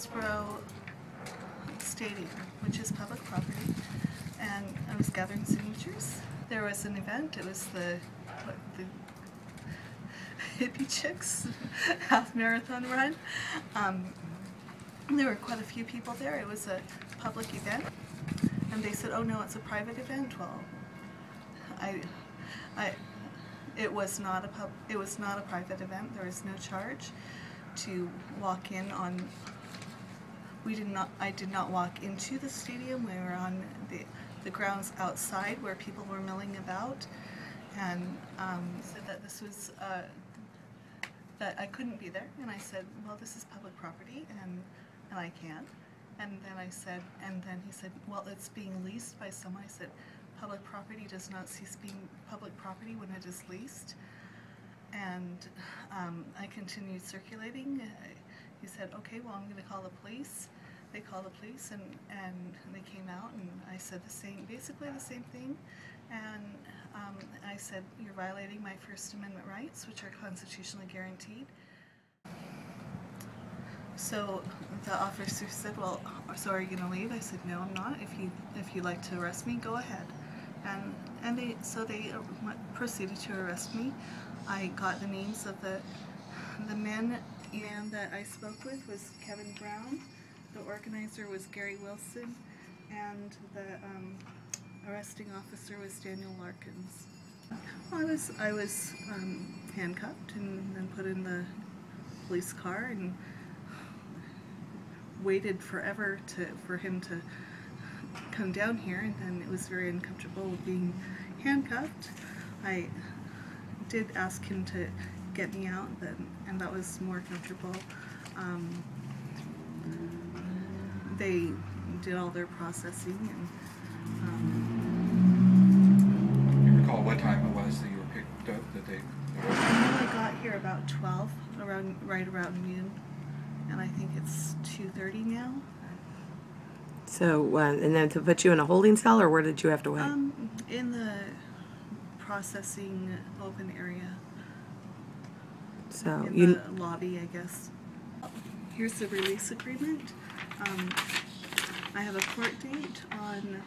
Hillsboro Stadium, which is public property, and I was gathering signatures. There was an event. It was the Hippiechick half marathon run. There were quite a few people there. It was a public event, and they said, "Oh no, it's a private event." Well, it was not a private event. There was no charge to walk in on. I did not walk into the stadium. We were on the grounds outside where people were milling about, and said that this was that I couldn't be there. And I said, "Well, this is public property, and I can't." And then he said, "Well, it's being leased by someone." I said, "Public property does not cease being public property when it is leased." And I continued circulating. He said, "Okay, well, I'm going to call the police." They called the police, and they came out, and I said basically the same thing. And I said, "You're violating my First Amendment rights, which are constitutionally guaranteed." So the officer said, "Well, so are you going to leave?" I said, "No, I'm not. If you'd like to arrest me, go ahead." And they proceeded to arrest me. I got the names of the men, and that I spoke with was Kevin Brown. The organizer was Gary Wilson, and the arresting officer was Daniel Larkins. I was handcuffed and then put in the police car and waited forever for him to come down here, and then it was very uncomfortable being handcuffed. I did ask him to get me out, and that was more comfortable. They did all their processing, and you recall what time it was that you were picked up? I got here about 12, right around noon, and I think it's 2:30 now. So, and then to put you in a holding cell, or where did you have to wait? In the processing open area. So in the lobby, I guess. Here's the release agreement. I have a court date on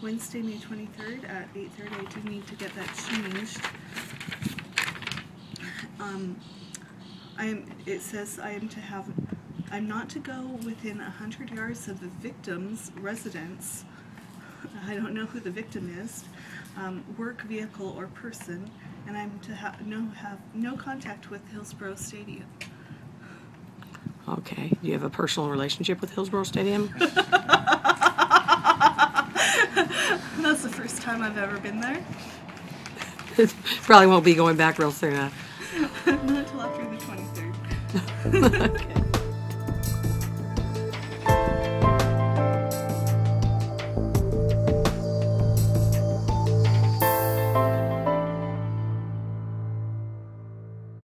Wednesday, May 23rd at 8:30. I do need to get that changed. It says I'm not to go within 100 yards of the victim's residence. I don't know who the victim is, work, vehicle, or person, and I'm to have no contact with Hillsboro Stadium. Okay. Do you have a personal relationship with Hillsboro Stadium? That's the first time I've ever been there. Probably won't be going back real soon. Not until after the 23rd. Okay.